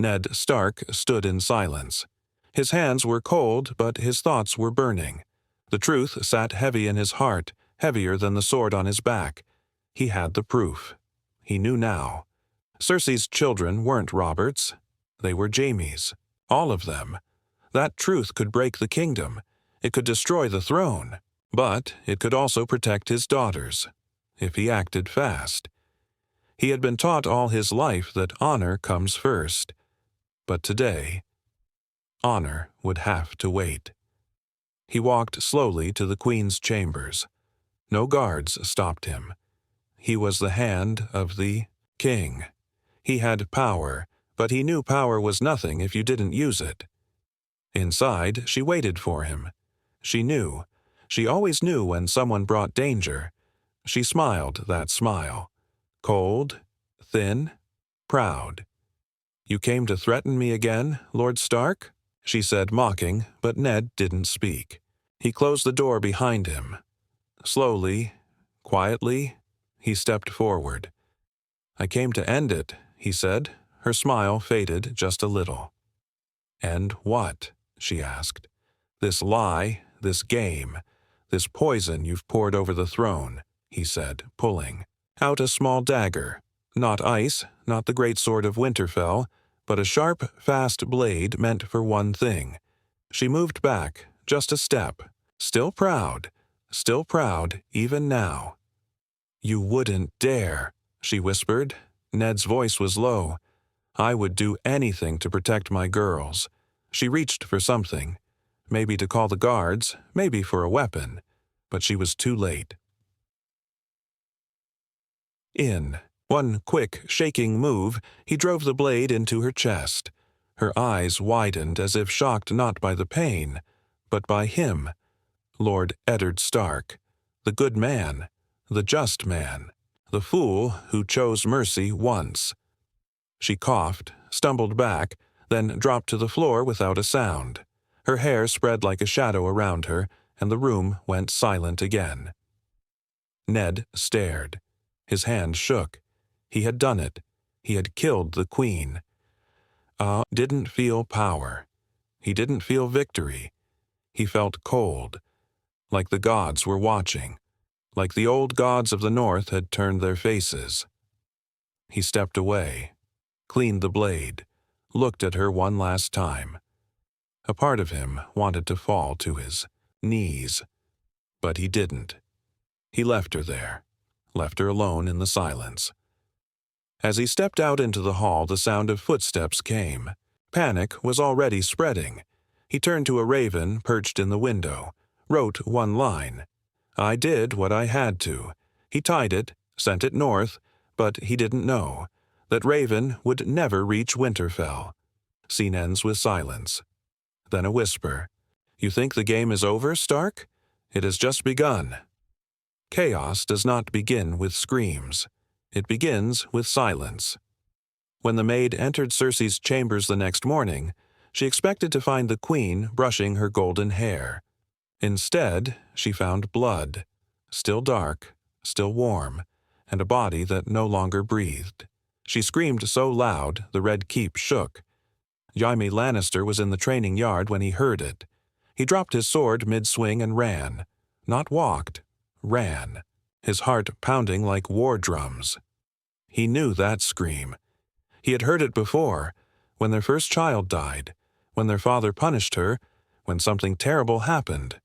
Ned Stark stood in silence. His hands were cold, but his thoughts were burning. The truth sat heavy in his heart, heavier than the sword on his back. He had the proof. He knew now. Cersei's children weren't Robert's. They were Jaime's. All of them. That truth could break the kingdom. It could destroy the throne. But it could also protect his daughters, if he acted fast. He had been taught all his life that honor comes first. But today, honor would have to wait. He walked slowly to the Queen's chambers. No guards stopped him. He was the hand of the king. He had power, but he knew power was nothing if you didn't use it. Inside, she waited for him. She knew. She always knew when someone brought danger. She smiled that smile. Cold, thin, proud. "You came to threaten me again, Lord Stark?" she said, mocking, but Ned didn't speak. He closed the door behind him. Slowly, quietly, he stepped forward. "I came to end it," he said. Her smile faded just a little. "And what?" she asked. "This lie, this game, this poison you've poured over the throne," he said, pulling out a small dagger. Not ice, not the great sword of Winterfell, but a sharp, fast blade meant for one thing. She moved back, just a step, still proud even now. "You wouldn't dare," she whispered. Ned's voice was low. "I would do anything to protect my girls." She reached for something. Maybe to call the guards, maybe for a weapon. But she was too late. In one quick, shaking move, he drove the blade into her chest. Her eyes widened as if shocked not by the pain, but by him, Lord Eddard Stark, the good man, the just man, the fool who chose mercy once. She coughed, stumbled back, then dropped to the floor without a sound. Her hair spread like a shadow around her, and the room went silent again. Ned stared. His hand shook. He had done it. He had killed the Queen. Didn't feel power. He didn't feel victory. He felt cold, like the gods were watching, like the old gods of the north had turned their faces. He stepped away, cleaned the blade, looked at her one last time. A part of him wanted to fall to his knees, but he didn't. He left her there, left her alone in the silence. As he stepped out into the hall, the sound of footsteps came. Panic was already spreading. He turned to a raven perched in the window, wrote one line. "I did what I had to." He tied it, sent it north, but he didn't know. That raven would never reach Winterfell. Scene ends with silence. Then a whisper. "You think the game is over, Stark? It has just begun." Chaos does not begin with screams. It begins with silence. When the maid entered Cersei's chambers the next morning, she expected to find the Queen brushing her golden hair. Instead, she found blood, still dark, still warm, and a body that no longer breathed. She screamed so loud the Red Keep shook. Jaime Lannister was in the training yard when he heard it. He dropped his sword mid-swing and ran. Not walked, ran, his heart pounding like war drums. He knew that scream. He had heard it before, when their first child died, when their father punished her, when something terrible happened.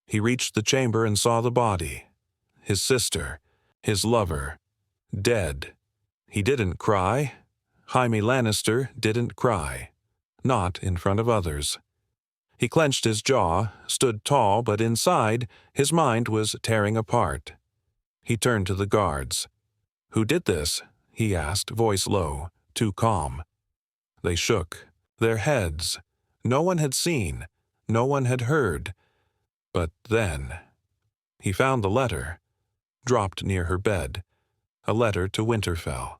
He reached the chamber and saw the body. His sister, his lover, dead. He didn't cry. Jaime Lannister didn't cry. Not in front of others. He clenched his jaw, stood tall, but inside, his mind was tearing apart. He turned to the guards. "Who did this?" he asked, voice low, too calm. They shook, their heads. No one had seen, no one had heard. But then, he found the letter, dropped near her bed. A letter to Winterfell.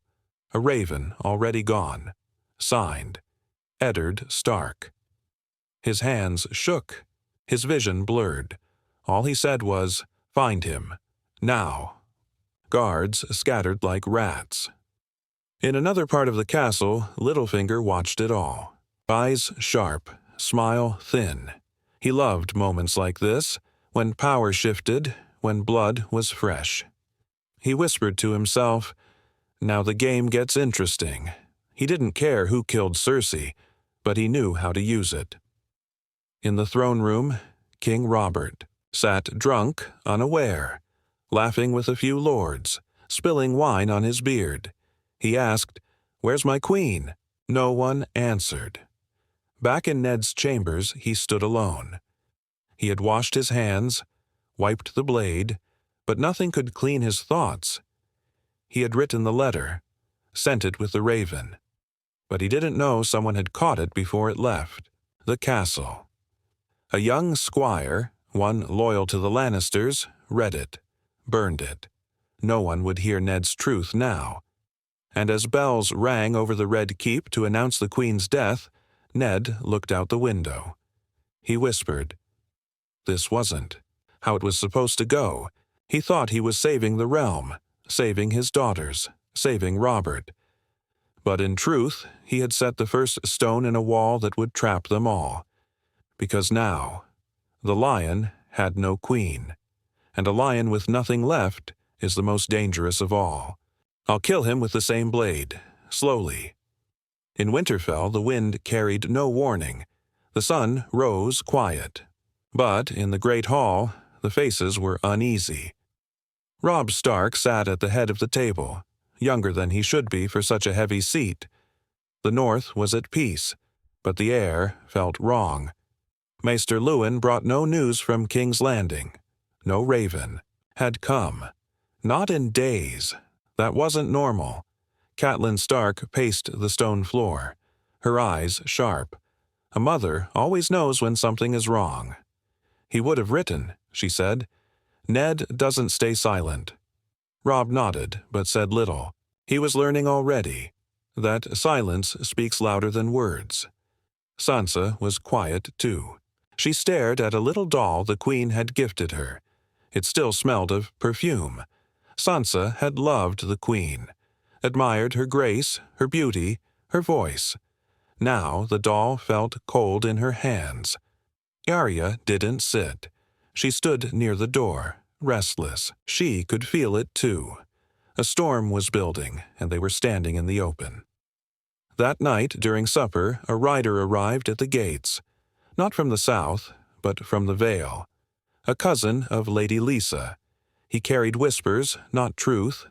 A raven already gone. Signed, Eddard Stark. His hands shook, his vision blurred. All he said was, "Find him. Now." Guards scattered like rats. In another part of the castle, Littlefinger watched it all. Eyes sharp, smile thin. He loved moments like this, when power shifted, when blood was fresh. He whispered to himself, "Now the game gets interesting." He didn't care who killed Cersei, but he knew how to use it. In the throne room, King Robert sat drunk, unaware, laughing with a few lords, spilling wine on his beard. He asked, "Where's my queen?" No one answered. Back in Ned's chambers, he stood alone. He had washed his hands, wiped the blade, but nothing could clean his thoughts. He had written the letter, sent it with the raven, but he didn't know someone had caught it before it left the castle. A young squire, one loyal to the Lannisters, read it, burned it. No one would hear Ned's truth now. And as bells rang over the Red Keep to announce the Queen's death, Ned looked out the window. He whispered, "This wasn't how it was supposed to go." He thought he was saving the realm, saving his daughters, saving Robert. But in truth, he had set the first stone in a wall that would trap them all. Because now, the lion had no queen, and a lion with nothing left is the most dangerous of all. I'll kill him with the same blade, slowly. In Winterfell, the wind carried no warning. The sun rose quiet. But in the great hall, the faces were uneasy. Robb Stark sat at the head of the table, younger than he should be for such a heavy seat. The north was at peace, but the air felt wrong. Maester Luwin brought no news from King's Landing. No raven had come. Not in days. That wasn't normal. Catelyn Stark paced the stone floor, her eyes sharp. A mother always knows when something is wrong. "He would have written," she said. "Ned doesn't stay silent." Robb nodded, but said little. He was learning already that silence speaks louder than words. Sansa was quiet, too. She stared at a little doll the Queen had gifted her. It still smelled of perfume. Sansa had loved the Queen, admired her grace, her beauty, her voice. Now the doll felt cold in her hands. Arya didn't sit. She stood near the door, restless. She could feel it too. A storm was building, and they were standing in the open. That night, during supper, a rider arrived at the gates. Not from the south, but from the Vale. A cousin of Lady Lisa. He carried whispers, not truth.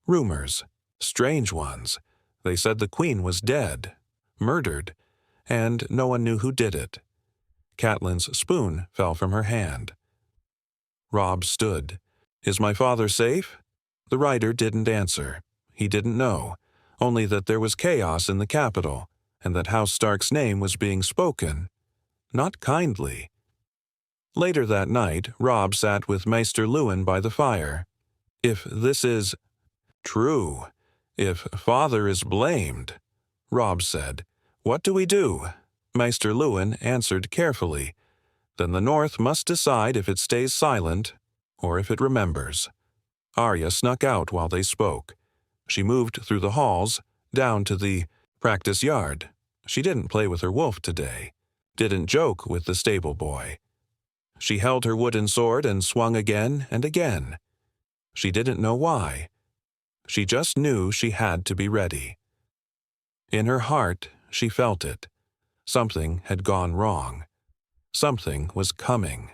Rumors. Strange ones. They said the Queen was dead, murdered, and no one knew who did it. Catelyn's spoon fell from her hand. Robb stood. "Is my father safe?" The rider didn't answer. He didn't know, only that there was chaos in the capital, and that House Stark's name was being spoken. Not kindly. Later that night, Robb sat with Maester Luwin by the fire. "If this is true, if father is blamed," Robb said, "what do we do?" Maester Luwin answered carefully, "Then the North must decide if it stays silent or if it remembers." Arya snuck out while they spoke. She moved through the halls, down to the practice yard. She didn't play with her wolf today, didn't joke with the stable boy. She held her wooden sword and swung again and again. She didn't know why. She just knew she had to be ready. In her heart, she felt it. Something had gone wrong. Something was coming.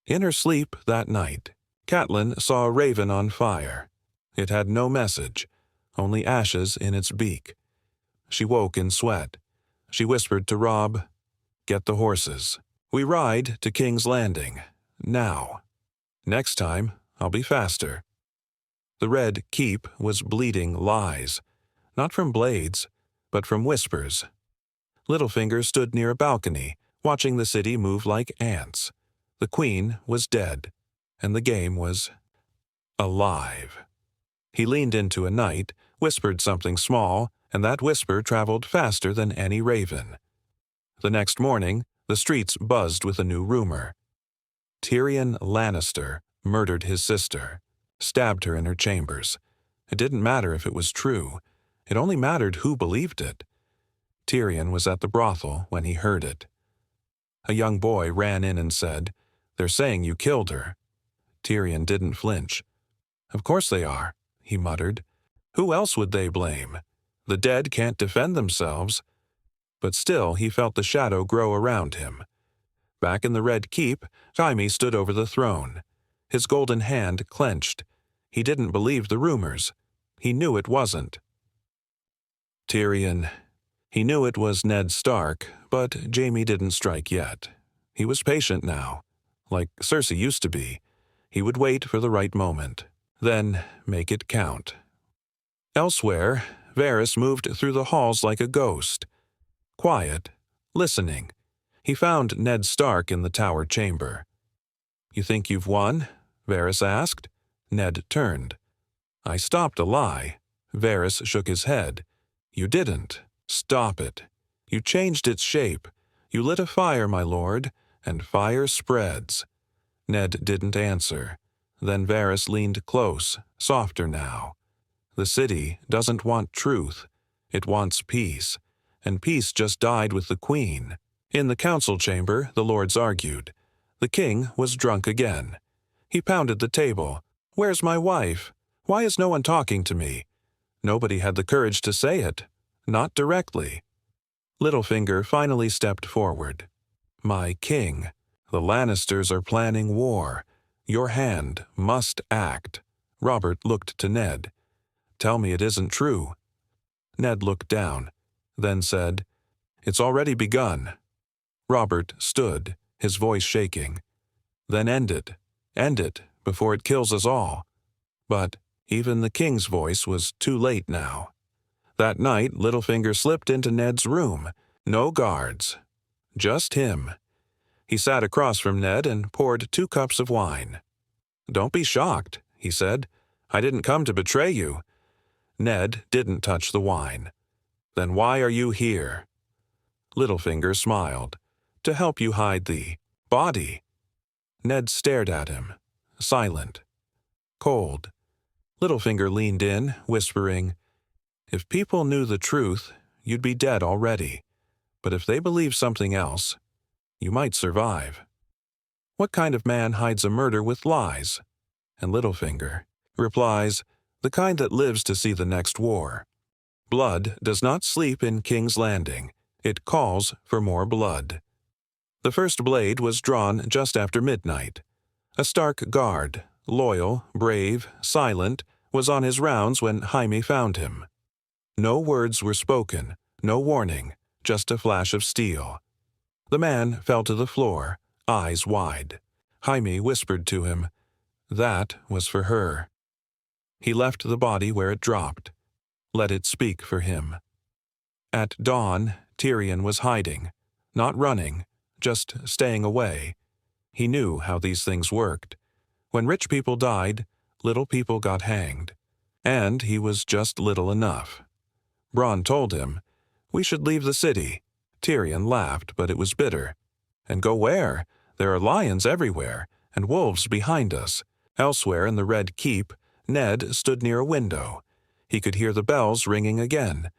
In her sleep that night, Catelyn saw a raven on fire. It had no message, only ashes in its beak. She woke in sweat. She whispered to Robb, "Get the horses. We ride to King's Landing. Now. Next time, I'll be faster." The Red Keep was bleeding lies, not from blades, but from whispers. Littlefinger stood near a balcony, watching the city move like ants. The Queen was dead, and the game was alive. He leaned into a night, whispered something small, and that whisper traveled faster than any raven. The next morning, the streets buzzed with a new rumor. Tyrion Lannister murdered his sister, stabbed her in her chambers. It didn't matter if it was true. It only mattered who believed it. Tyrion was at the brothel when he heard it. A young boy ran in and said, "They're saying you killed her." Tyrion didn't flinch. "Of course they are," he muttered. "Who else would they blame? The dead can't defend themselves." But still he felt the shadow grow around him. Back in the Red Keep, Jaime stood over the throne. His golden hand clenched. He didn't believe the rumors. He knew it wasn't. Tyrion. He knew it was Ned Stark, but Jaime didn't strike yet. He was patient now, like Cersei used to be. He would wait for the right moment, then make it count. Elsewhere, Varys moved through the halls like a ghost. Quiet, listening. He found Ned Stark in the tower chamber. "You think you've won?" Varys asked. Ned turned. "I stopped a lie." Varys shook his head. "You didn't. Stop it. You changed its shape. You lit a fire, my lord, and fire spreads." Ned didn't answer. Then Varys leaned close, softer now. "The city doesn't want truth. It wants peace. And peace just died with the queen." In the council chamber, the lords argued. The king was drunk again. He pounded the table. "Where's my wife? Why is no one talking to me?" Nobody had the courage to say it. Not directly. Littlefinger finally stepped forward. "My king, the Lannisters are planning war. Your hand must act." Robert looked to Ned. "Tell me it isn't true." Ned looked down, then said, "It's already begun." Robert stood, his voice shaking. "Then end it. End it, before it kills us all." But even the king's voice was too late now. That night, Littlefinger slipped into Ned's room. No guards. Just him. He sat across from Ned and poured 2 cups of wine. "Don't be shocked," he said. "I didn't come to betray you." Ned didn't touch the wine. "Then why are you here?" Littlefinger smiled. "To help you hide the body." Ned stared at him, silent, cold. Littlefinger leaned in, whispering, "If people knew the truth, you'd be dead already. But if they believe something else, you might survive." "What kind of man hides a murder with lies?" And Littlefinger replies, "The kind that lives to see the next war. Blood does not sleep in King's Landing. It calls for more blood." The first blade was drawn just after midnight. A Stark guard, loyal, brave, silent, was on his rounds when Jaime found him. No words were spoken, no warning, just a flash of steel. The man fell to the floor, eyes wide. Jaime whispered to him, "That was for her." He left the body where it dropped. Let it speak for him. At dawn, Tyrion was hiding, not running, just staying away. He knew how these things worked. When rich people died, little people got hanged. And he was just little enough. Bronn told him, "We should leave the city." Tyrion laughed, but it was bitter. "And go where? There are lions everywhere, and wolves behind us." Elsewhere in the Red Keep, Ned stood near a window. He could hear the bells ringing again.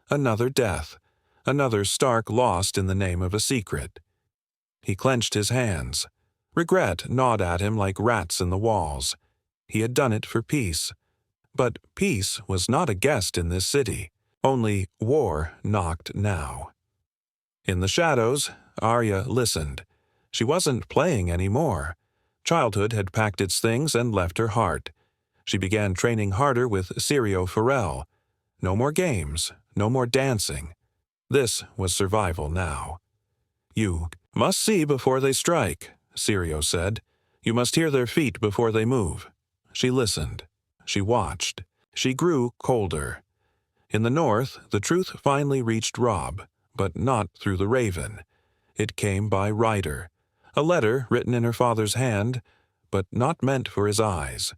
Another death. Another Stark lost in the name of a secret. He clenched his hands. Regret gnawed at him like rats in the walls. He had done it for peace. But peace was not a guest in this city. Only war knocked now. In the shadows, Arya listened. She wasn't playing anymore. Childhood had packed its things and left her heart. She began training harder with Syrio Forel. No more games, no more dancing. This was survival now. "You must see before they strike," Syrio said. "You must hear their feet before they move." She listened. She watched. She grew colder. In the north, the truth finally reached Robb, but not through the Raven. It came by Ryder. A letter written in her father's hand, but not meant for his eyes.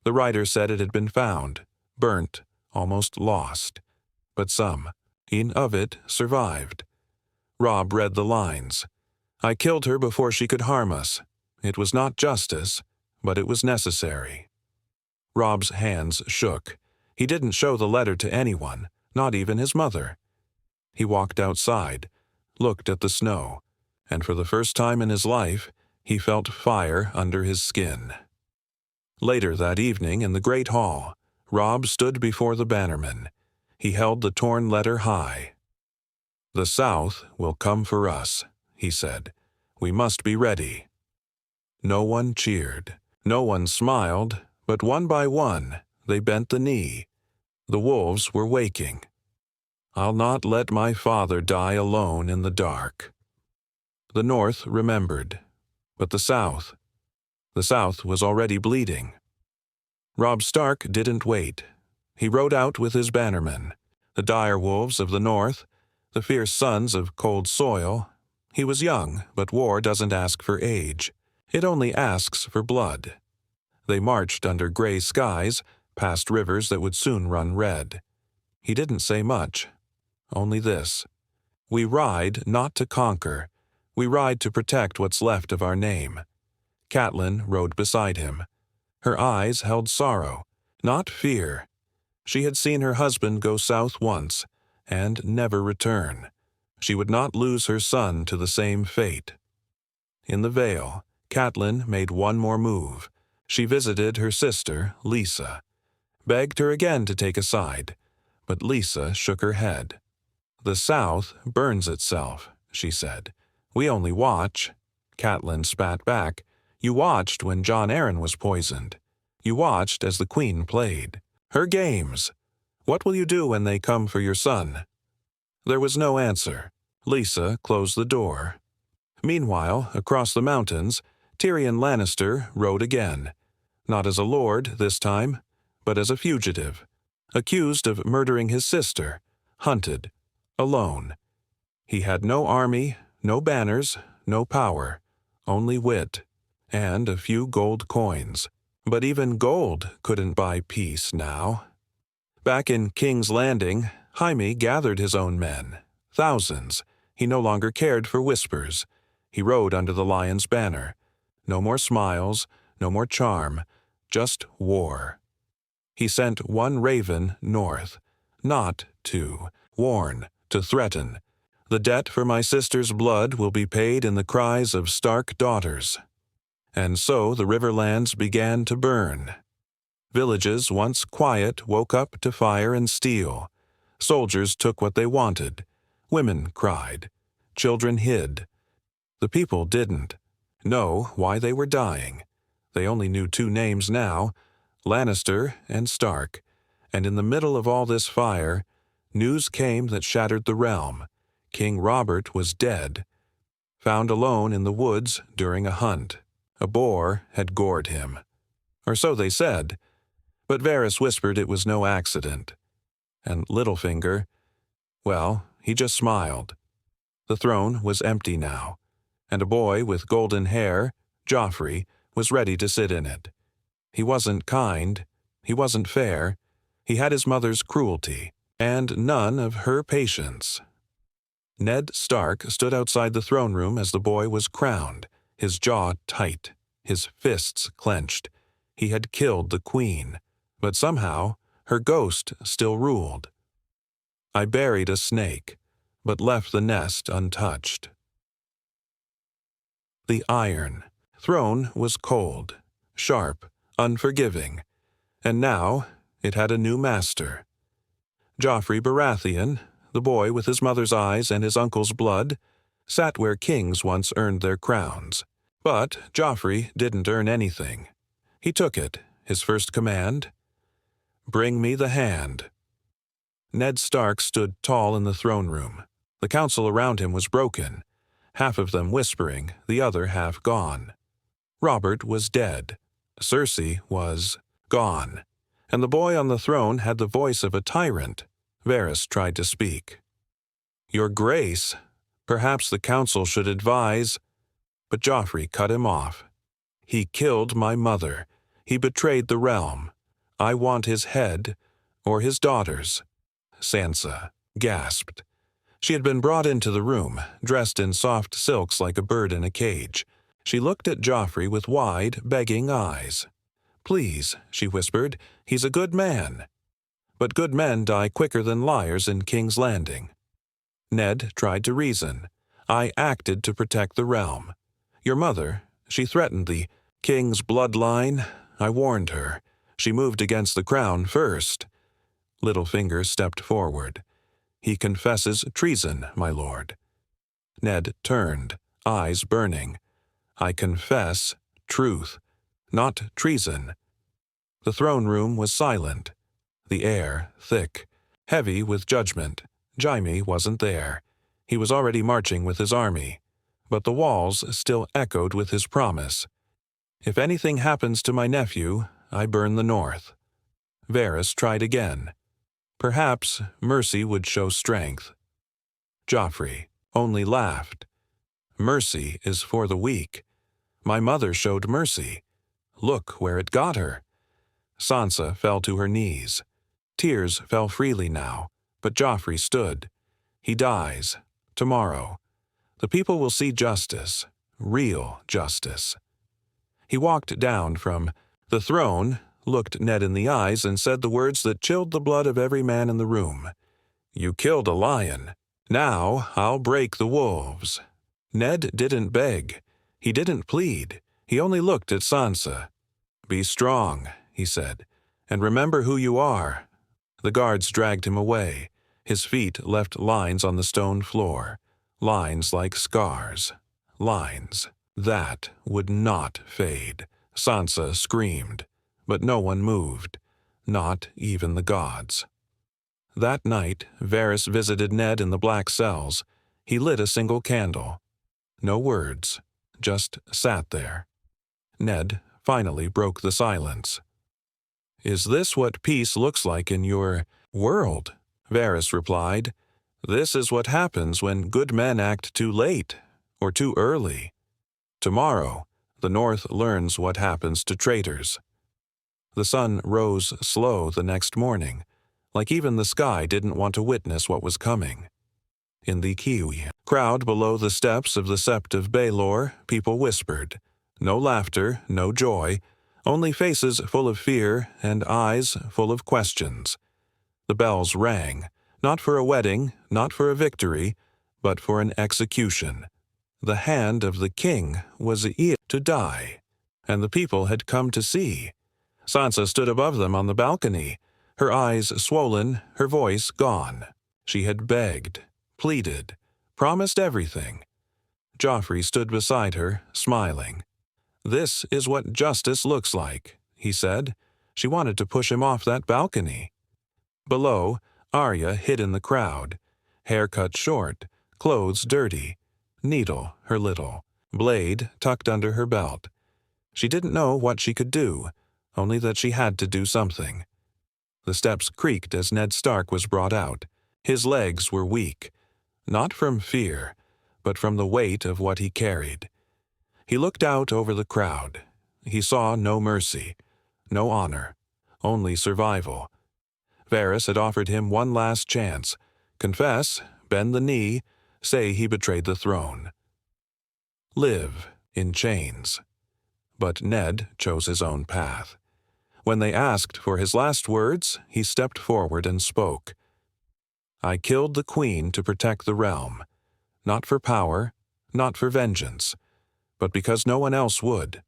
The writer said it had been found, burnt, almost lost. But some, in of it, survived. Robb read the lines. "I killed her before she could harm us. It was not justice, but it was necessary." Robb's hands shook. He didn't show the letter to anyone, not even his mother. He walked outside, looked at the snow, and for the first time in his life, he felt fire under his skin. Later that evening in the great hall, Robb stood before the bannerman. He held the torn letter high. "The South will come for us," he said. "We must be ready." No one cheered. No one smiled, but one by one, they bent the knee. The wolves were waking. "I'll not let my father die alone in the dark." The North remembered, but the South was already bleeding. Robb Stark didn't wait. He rode out with his bannermen, the dire wolves of the North, the fierce sons of cold soil. He was young, but war doesn't ask for age. It only asks for blood. They marched under gray skies, past rivers that would soon run red. He didn't say much, only this: "We ride not to conquer. We ride to protect what's left of our name." Catelyn rode beside him. Her eyes held sorrow, not fear. She had seen her husband go south once, and never return. She would not lose her son to the same fate. In the Vale, Catelyn made one more move. She visited her sister, Lisa, begged her again to take a side, but Lisa shook her head. "The South burns itself," she said. "We only watch." Catelyn spat back. "You watched when Jon Arryn was poisoned. You watched as the Queen played. Her games. What will you do when they come for your son?" There was no answer. Lisa closed the door. Meanwhile, across the mountains, Tyrion Lannister rode again. Not as a lord this time, but as a fugitive. Accused of murdering his sister. Hunted. Alone. He had no army, no banners, no power. Only wit. And a few gold coins. But even gold couldn't buy peace now. Back in King's Landing, Jaime gathered his own men. Thousands. He no longer cared for whispers. He rode under the lion's banner. No more smiles, no more charm, just war. He sent one raven north, not to warn, to threaten. "The debt for my sister's blood will be paid in the cries of Stark daughters." And so the riverlands began to burn. Villages once quiet woke up to fire and steel. Soldiers took what they wanted. Women cried. Children hid. The people didn't know why they were dying. They only knew two names now, Lannister and Stark. And in the middle of all this fire, news came that shattered the realm. King Robert was dead. Found alone in the woods during a hunt. A boar had gored him. Or so they said. But Varys whispered it was no accident. And Littlefinger, well, he just smiled. The throne was empty now, and a boy with golden hair, Joffrey, was ready to sit in it. He wasn't kind, he wasn't fair, he had his mother's cruelty, and none of her patience. Ned Stark stood outside the throne room as the boy was crowned, his jaw tight, his fists clenched. He had killed the queen, but somehow her ghost still ruled. "I buried a snake, but left the nest untouched." The Iron Throne was cold, sharp, unforgiving, and now it had a new master. Joffrey Baratheon, the boy with his mother's eyes and his uncle's blood, sat where kings once earned their crowns. But Joffrey didn't earn anything. He took it, his first command. "Bring me the hand." Ned Stark stood tall in the throne room. The council around him was broken, half of them whispering, the other half gone. Robert was dead. Cersei was gone. And the boy on the throne had the voice of a tyrant. Varys tried to speak. "Your Grace, perhaps the council should advise—" But Joffrey cut him off. "He killed my mother. He betrayed the realm. I want his head, or his daughter's." Sansa gasped. She had been brought into the room, dressed in soft silks like a bird in a cage. She looked at Joffrey with wide, begging eyes. "Please," she whispered, "he's a good man." but good men die quicker than liars in King's Landing. Ned tried to reason. I acted to protect the realm. Your mother, she threatened the king's bloodline. I warned her. She moved against the crown first. Littlefinger stepped forward. He confesses treason, my lord. Ned turned, eyes burning. I confess truth, not treason. The throne room was silent, the air thick, heavy with judgment. Jaime wasn't there. He was already marching with his army, but the walls still echoed with his promise. If anything happens to my nephew, I burn the north. Varys tried again. Perhaps mercy would show strength. Joffrey only laughed. Mercy is for the weak. My mother showed mercy. Look where it got her. Sansa fell to her knees. Tears fell freely now, but Joffrey stood. He dies. Tomorrow. The people will see justice. Real justice. He walked down from the throne, looked Ned in the eyes, and said the words that chilled the blood of every man in the room. You killed a lion. Now I'll break the wolves. Ned didn't beg. He didn't plead. He only looked at Sansa. Be strong, he said, and remember who you are. The guards dragged him away. His feet left lines on the stone floor. Lines like scars. Lines that would not fade. Sansa screamed, but no one moved. Not even the gods. That night, Varys visited Ned in the black cells. He lit a single candle. No words, just sat there. Ned finally broke the silence. Is this what peace looks like in your world? Varys replied. This is what happens when good men act too late, or too early. Tomorrow, the North learns what happens to traitors. The sun rose slow the next morning, like even the sky didn't want to witness what was coming. In the Kiwi crowd below the steps of the Sept of Baelor, people whispered. No laughter, no joy, only faces full of fear and eyes full of questions. The bells rang, not for a wedding, not for a victory, but for an execution. The hand of the king was to die, and the people had come to see. Sansa stood above them on the balcony, her eyes swollen, her voice gone. She had begged, pleaded, promised everything. Joffrey stood beside her, smiling. This is what justice looks like, he said. She wanted to push him off that balcony. Below, Arya hid in the crowd, hair cut short, clothes dirty, needle her little, blade tucked under her belt. She didn't know what she could do, only that she had to do something. The steps creaked as Ned Stark was brought out. His legs were weak, not from fear, but from the weight of what he carried. He looked out over the crowd. He saw no mercy, no honor, only survival. Varys had offered him one last chance. Confess, bend the knee, say he betrayed the throne. Live in chains. But Ned chose his own path. When they asked for his last words, he stepped forward and spoke. I killed the queen to protect the realm, not for power, not for vengeance, but because no one else would.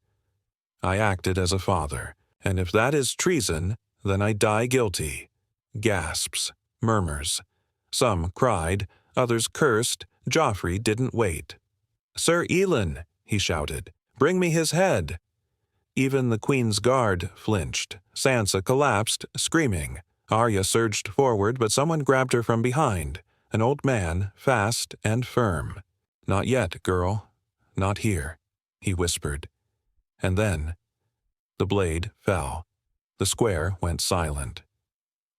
I acted as a father, and if that is treason, then I die guilty. Gasps, murmurs. Some cried, others cursed. Joffrey didn't wait. Sir Elin, he shouted, bring me his head. Even the queen's guard flinched. Sansa collapsed, screaming. Arya surged forward, but someone grabbed her from behind. An old man, fast and firm. Not yet, girl. Not here, he whispered. And then, the blade fell. The square went silent.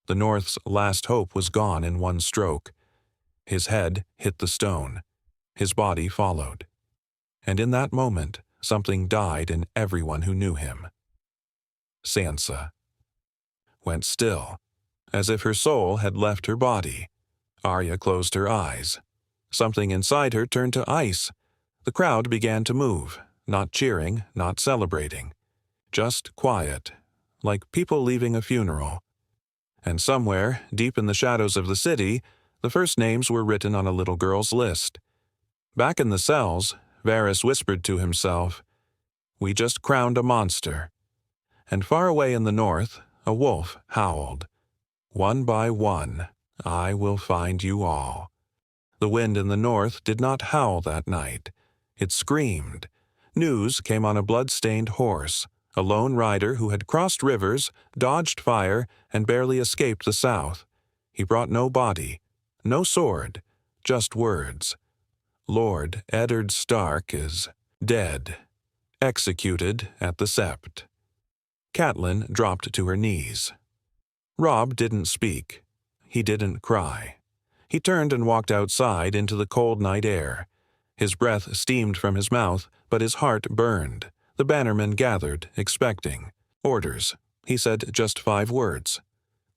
The North's last hope was gone in one stroke. His head hit the stone. His body followed. And in that moment, something died in everyone who knew him. Sansa went still, as if her soul had left her body. Arya closed her eyes. Something inside her turned to ice. The crowd began to move, not cheering, not celebrating. Just quiet, like people leaving a funeral. And somewhere, deep in the shadows of the city, the first names were written on a little girl's list. Back in the cells, Varys whispered to himself, "We just crowned a monster." And far away in the north, a wolf howled, "One by one, I will find you all." The wind in the north did not howl that night. It screamed. News came on a blood-stained horse, a lone rider who had crossed rivers, dodged fire, and barely escaped the south. He brought no body, no sword, just words. Lord Eddard Stark is dead, executed at the Sept. Catelyn dropped to her knees. Robb didn't speak. He didn't cry. He turned and walked outside into the cold night air. His breath steamed from his mouth, but his heart burned. The bannermen gathered, expecting. "Orders." He said just 5 words.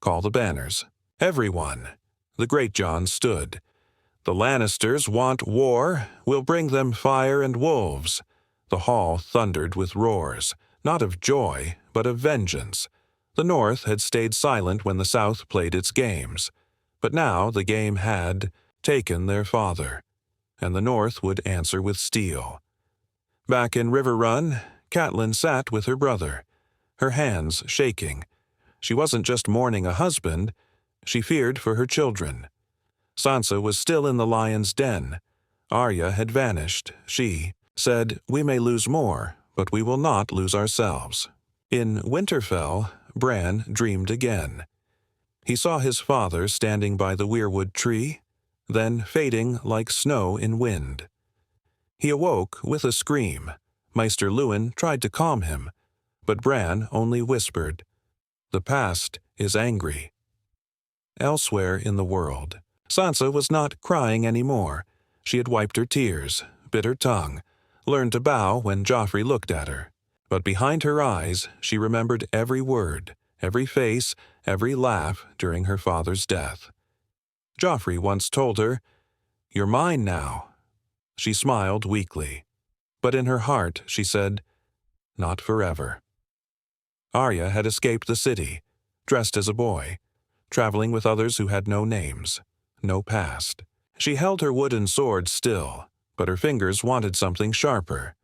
"Call the banners." "Everyone." The Greatjon stood. "The Lannisters want war. We'll bring them fire and wolves." The hall thundered with roars, not of joy, but of vengeance. The North had stayed silent when the South played its games. But now the game had taken their father, and the North would answer with steel. Back in River Run, Catelyn sat with her brother, her hands shaking. She wasn't just mourning a husband, she feared for her children. Sansa was still in the lion's den. Arya had vanished. She said, "We may lose more, but we will not lose ourselves." In Winterfell, Bran dreamed again. He saw his father standing by the weirwood tree, then fading like snow in wind. He awoke with a scream. Maester Luwin tried to calm him, but Bran only whispered, "The past is angry." Elsewhere in the world, Sansa was not crying anymore. She had wiped her tears, bit her tongue, learned to bow when Joffrey looked at her. But behind her eyes, she remembered every word, every face, every laugh during her father's death. Joffrey once told her, "You're mine now." She smiled weakly, but in her heart she said, "Not forever." Arya had escaped the city, dressed as a boy, traveling with others who had no names, no past. She held her wooden sword still, but her fingers wanted something sharper.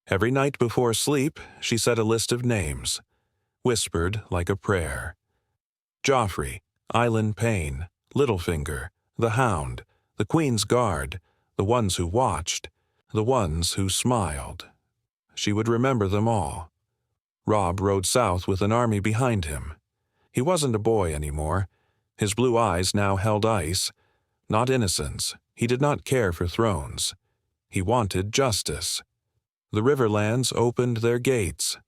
Every night before sleep, she said a list of names, whispered like a prayer. Joffrey, Eilen Payne, Littlefinger, the Hound, the Queen's Guard, the ones who watched, the ones who smiled. She would remember them all. Robb rode south with an army behind him. He wasn't a boy anymore. His blue eyes now held ice. Not innocence. He did not care for thrones. He wanted justice. The Riverlands opened their gates.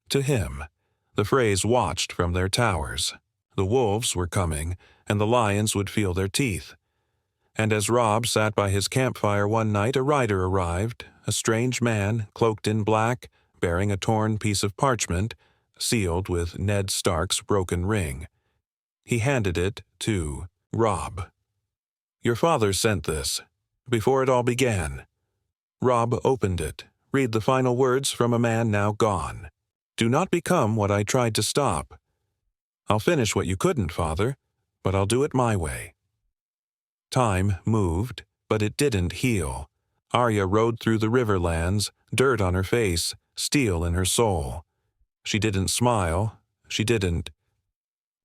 To him, the Freys watched from their towers. The wolves were coming, and the lions would feel their teeth. And as Robb sat by his campfire one night, a rider arrived, a strange man, cloaked in black, bearing a torn piece of parchment, sealed with Ned Stark's broken ring. He handed it to Robb. "Your father sent this, before it all began." Robb opened it, read the final words from a man now gone. "Do not become what I tried to stop. I'll finish what you couldn't, Father, but I'll do it my way." Time moved, but it didn't heal. Arya rode through the Riverlands, dirt on her face, steel in her soul. She didn't smile. She didn't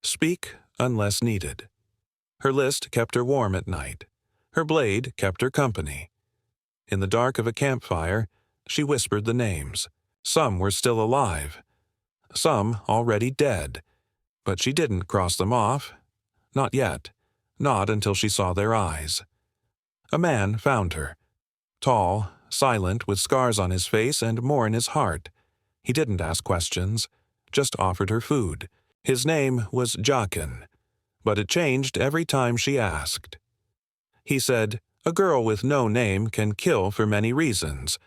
speak unless needed. Her list kept her warm at night. Her blade kept her company. In the dark of a campfire, she whispered the names. Some were still alive. Some already dead. But she didn't cross them off. Not yet. Not until she saw their eyes. A man found her. Tall, silent, with scars on his face and more in his heart. He didn't ask questions, just offered her food. His name was Jaqen, but it changed every time she asked. He said, "A girl with no name can kill for many reasons,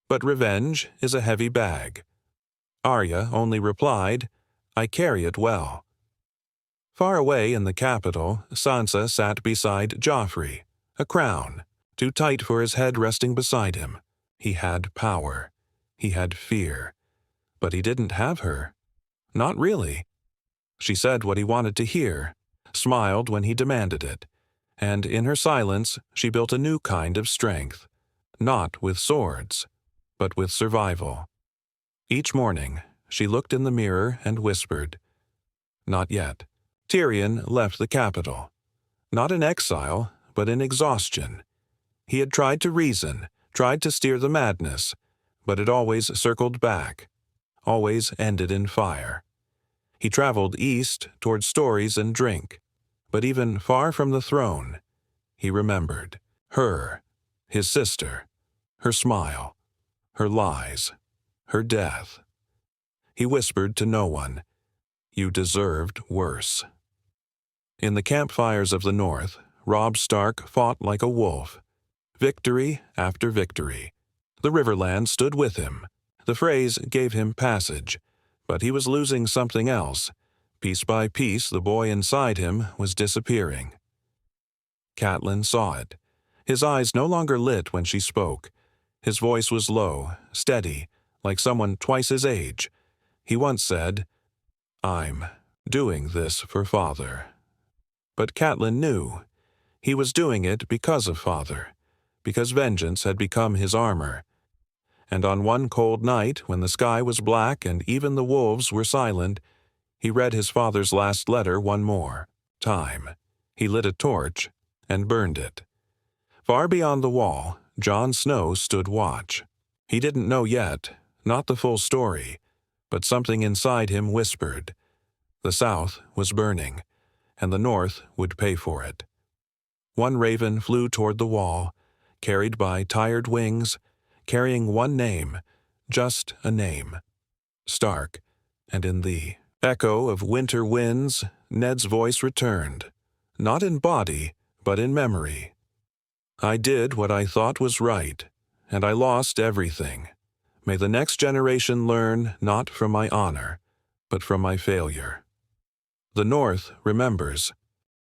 but revenge is a heavy bag." Arya only replied, "I carry it well." Far away in the capital, Sansa sat beside Joffrey, a crown, too tight for his head resting beside him. He had power. He had fear. But he didn't have her. Not really. She said what he wanted to hear, smiled when he demanded it, and in her silence she built a new kind of strength, not with swords, but with survival. Each morning, she looked in the mirror and whispered, "Not yet." Tyrion left the capital, not in exile, but in exhaustion. He had tried to reason, tried to steer the madness, but it always circled back, always ended in fire. He traveled east toward stories and drink, but even far from the throne, he remembered her, his sister, her smile, her lies, her death. He whispered to no one, "You deserved worse." In the campfires of the North, Robb Stark fought like a wolf. Victory after victory. The Riverland stood with him. The phrase gave him passage, but he was losing something else. Piece by piece, the boy inside him was disappearing. Catelyn saw it. His eyes no longer lit when she spoke. His voice was low, steady, like someone twice his age. He once said, "I'm doing this for Father." But Catelyn knew. He was doing it because of Father, because vengeance had become his armor. And on one cold night, when the sky was black and even the wolves were silent, he read his father's last letter one more time. He lit a torch and burned it. Far beyond the wall, Jon Snow stood watch. He didn't know yet, not the full story, but something inside him whispered. The South was burning, and the North would pay for it. One raven flew toward the wall, carried by tired wings, carrying one name, just a name. Stark, and in the echo of winter winds, Ned's voice returned, not in body, but in memory. "I did what I thought was right, and I lost everything. May the next generation learn not from my honor, but from my failure." The North remembers.